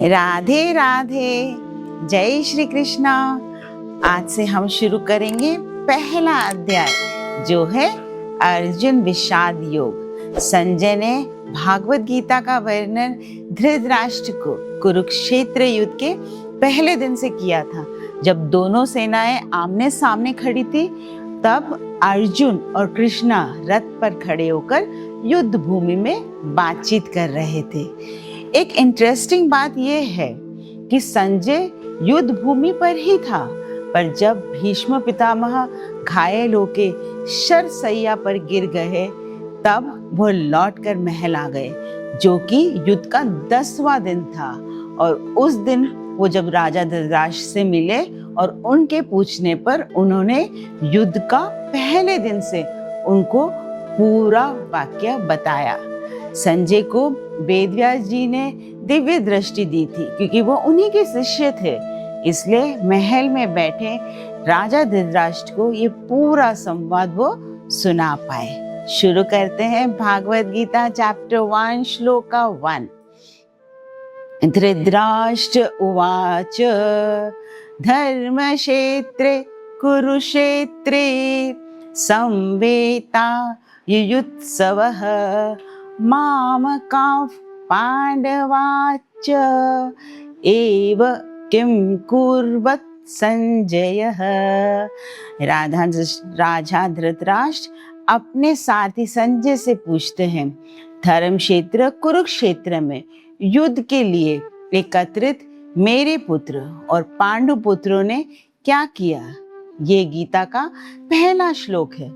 राधे राधे, जय श्री कृष्णा। आज से हम शुरू करेंगे पहला अध्याय जो है अर्जुन विषाद योग। संजय ने भागवत गीता का वर्णन धृतराष्ट्र को कुरुक्षेत्र युद्ध के पहले दिन से किया था। जब दोनों सेनाएं आमने सामने खड़ी थी तब अर्जुन और कृष्णा रथ पर खड़े होकर युद्ध भूमि में बातचीत कर रहे थे। एक इंटरेस्टिंग बात यह है कि संजय युद्ध भूमि पर ही था, पर जब भीष्म पितामह घायल होके शरशैया पर गिर गए तब वो लौटकर महल आ गए, जो कि युद्ध का 10वां दिन था। और उस दिन वो जब राजा धृतराष्ट्र से मिले और उनके पूछने पर उन्होंने युद्ध का पहले दिन से उनको पूरा वाक्य बताया। संजय को वेदव्यास जी ने दिव्य दृष्टि दी थी, क्योंकि वो उन्हीं के शिष्य थे। इसलिए महल में बैठे राजा धृतराष्ट्र को ये पूरा संवाद वो सुना पाए। शुरू करते हैं भागवत गीता चैप्टर 1 श्लोक 1। धृतराष्ट्र उवाच धर्मक्षेत्रे कुरुक्षेत्रे संवेता युयुत्सवः मामकाः पांडवाश्च एव किं कुर्वत् संजयः। राजा धृतराष्ट्र अपने साथी संजय से पूछते हैं, धर्म क्षेत्र कुरुक्षेत्र में युद्ध के लिए एकत्रित मेरे पुत्र और पांडु पुत्रों ने क्या किया? ये गीता का पहला श्लोक है।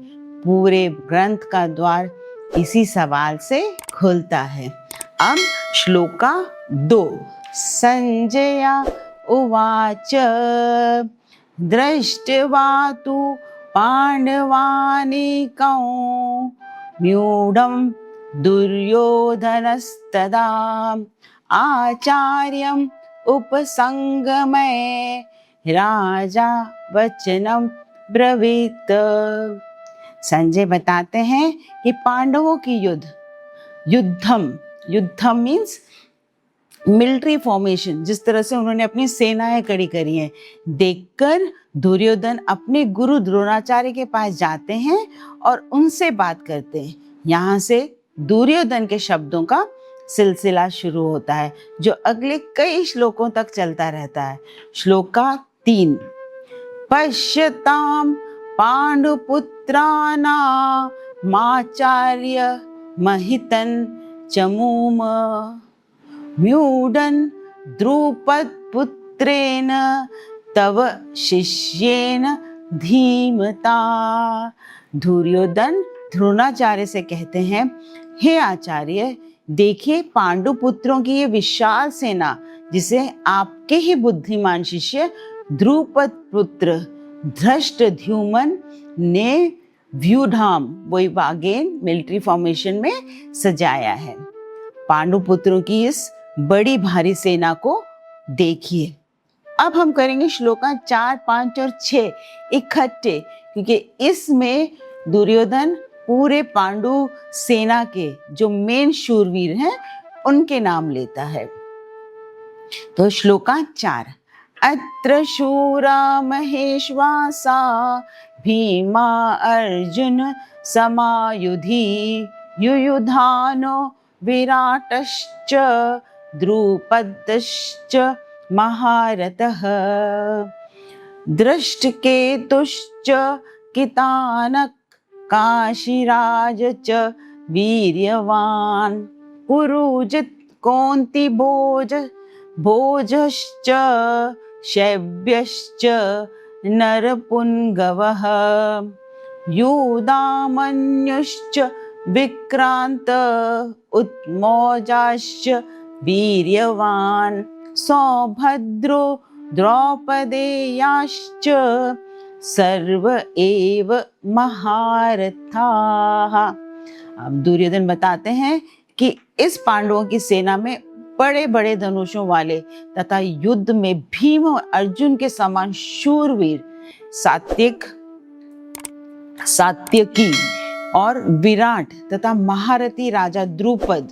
पूरे ग्रंथ का द्वार इसी सवाल से खुलता है। अब श्लोका 2। संजय उवाच दृष्ट्वा तु पांडवानीकं म्यूढं दुर्योधनस्तदा आचार्यम् उपसंगमय राजा वचनम ब्रवीत। संजय बताते हैं कि पांडवों की युद्धम मीन्स मिलिट्री फॉर्मेशन, जिस तरह से उन्होंने अपनी सेनाएं खड़ी करी हैं, देखकर दुर्योधन अपने गुरु द्रोणाचार्य के पास जाते हैं और उनसे बात करते हैं। यहाँ से दुर्योधन के शब्दों का सिलसिला शुरू होता है, जो अगले कई श्लोकों तक चलता रहता है। श्लोका 3। पश्यताम पांडुपुत्राणामाचार्य महितन चमूम म्यूढन द्रुपदपुत्रेण तव शिष्येन धीमता। दुर्योधन द्रोणाचार्य से कहते हैं, हे आचार्य, देखिए पांडु पुत्रों की ये विशाल सेना, जिसे आपके ही बुद्धिमान शिष्य द्रुपद पुत्र धृष्टद्युम्न ने व्यूढ़ाम, वही अगेन मिलिट्री फॉर्मेशन में सजाया है। पांडु पुत्रों की इस बड़ी भारी सेना को देखिए। अब हम करेंगे श्लोका 4, 5 और 6 इकट्ठे, क्योंकि इसमें दुर्योधन पूरे पांडु सेना के जो मेन शूरवीर हैं उनके नाम लेता है। तो श्लोका 4। अत्र शूरा महेश्वासा भीमा अर्जुन समायुधि युयुधानो विराटश्च द्रुपदश्च महारथः दृष्टकेतुश्च कितानक काशीराज च वीर्यवान पुरुजित कौन्ति भोजश्च शैब्यश्च नरपुंगवः यूदामन्युश्च विक्रांत उत्मौजाश्च वीर्यवान सौभद्रो द्रौपदेयाश्च सर्व एव महारथाः। अब दुर्योधन बताते हैं कि इस पांडवों की सेना में बड़े बड़े धनुषों वाले तथा युद्ध में भीम और अर्जुन के समान शूरवीर सात्यकी और विराट तथा महारथी राजा द्रुपद,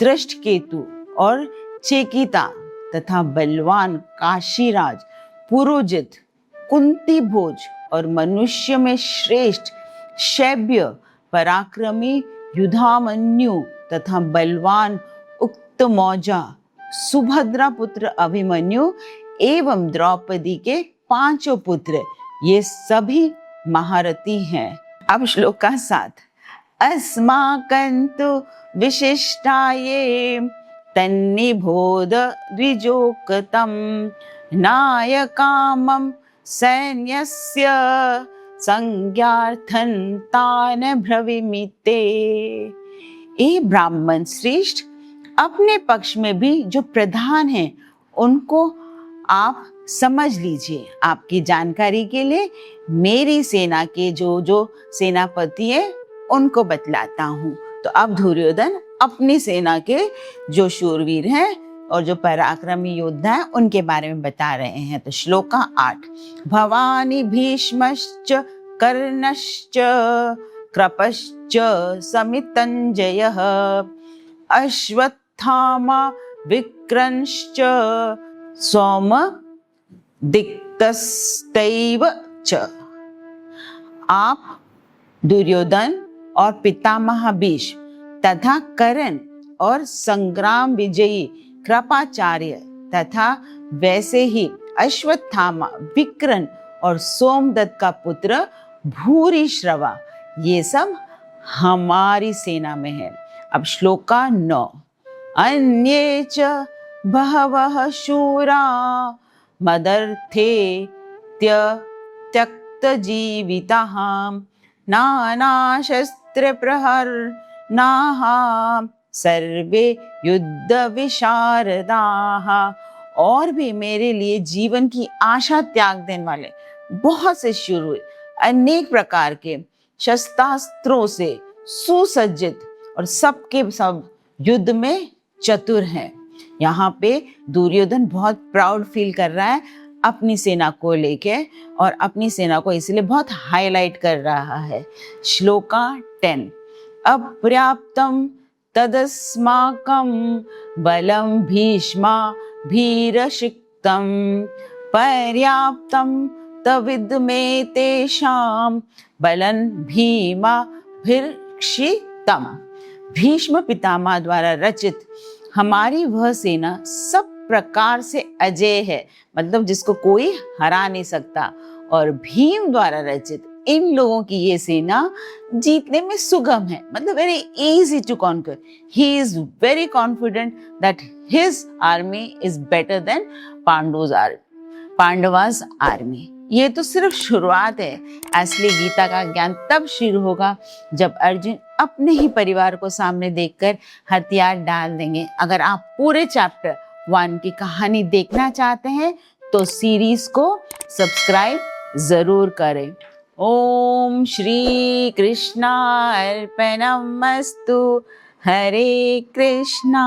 दृष्टकेतु और चेकिता तथा बलवान काशीराज पुरोजित कुंती भोज और मनुष्य में श्रेष्ठ शैब्य पराक्रमी युधामन्यु तथा बलवान उक्तमौजा सुभद्रा पुत्र अभिमन्यु एवं द्रौपदी के 5 पुत्र, ये सभी महारथी हैं। अब श्लोक का 7। अस्माकन्तु विशिष्टाये तन्निबोध द्विजोक्तं नायकामं सैन्यस्य संज्ञार्थं तान् ब्रवीमिते। ए ब्राह्मण श्रेष्ठ, अपने पक्ष में भी जो प्रधान हैं उनको आप समझ लीजिए। आपकी जानकारी के लिए मेरी सेना के जो सेनापति है उनको बतलाता हूँ। तो अब दुर्योधन अपनी सेना के जो शूरवीर हैं और जो पराक्रमी योद्धा हैं उनके बारे में बता रहे हैं। तो श्लोक का 8। भवानी भीष्मश्च कर्णश्च कृपश्च समितञ्जयः अश्वत्थामा विक्रंश्च सोम दिक्तस्तैव च। आप दुर्योधन और पितामह भीष्म तथा कर्ण और संग्राम विजयी कृपाचार्य तथा वैसे ही अश्वत्थामा विकर्ण और सोमदत्त का पुत्र भूरिश्रवा, ये सब हमारी सेना में है। अब श्लोक का 9। अन्ये च बहवः शूरा मदर्थे त्यक्त जीविताः नानाशस्त्र प्रहरणाः सर्वे युद्ध विशारदाः। और भी मेरे लिए जीवन की आशा त्याग देने वाले बहुत से शूरवीर अनेक प्रकार के शस्त्रास्त्रों से सुसज्जित और सबके सब युद्ध में चतुर हैं। यहाँ पे दुर्योधन बहुत प्राउड फील कर रहा है अपनी सेना को लेके और अपनी सेना को इसलिए बहुत हाईलाइट कर रहा है। श्लोका 10। अपर्याप्तम तदस्माकं बलं भीष्मा भीरशिक्तं पर्याप्तं तविद्मे तेषां बलं भीमा भीरक्षितं। भीष्म पितामह द्वारा रचित हमारी वह सेना सब प्रकार से अजेय है, मतलब जिसको कोई हरा नहीं सकता। और भीम द्वारा रचित इन लोगों की ये सेना जीतने में सुगम है, मतलब very easy to conquer. He is very confident that his army is better than Pandavas army. ये तो सिर्फ शुरुआत है। असली गीता का ज्ञान तब शुरू होगा जब अर्जुन अपने ही परिवार को सामने देखकर हथियार डाल देंगे। अगर आप पूरे चैप्टर 1 की कहानी देखना चाहते हैं तो सीरीज को सब्सक्राइब जरूर करें। ओम श्री कृष्णार्पणमस्तु। हरे कृष्णा।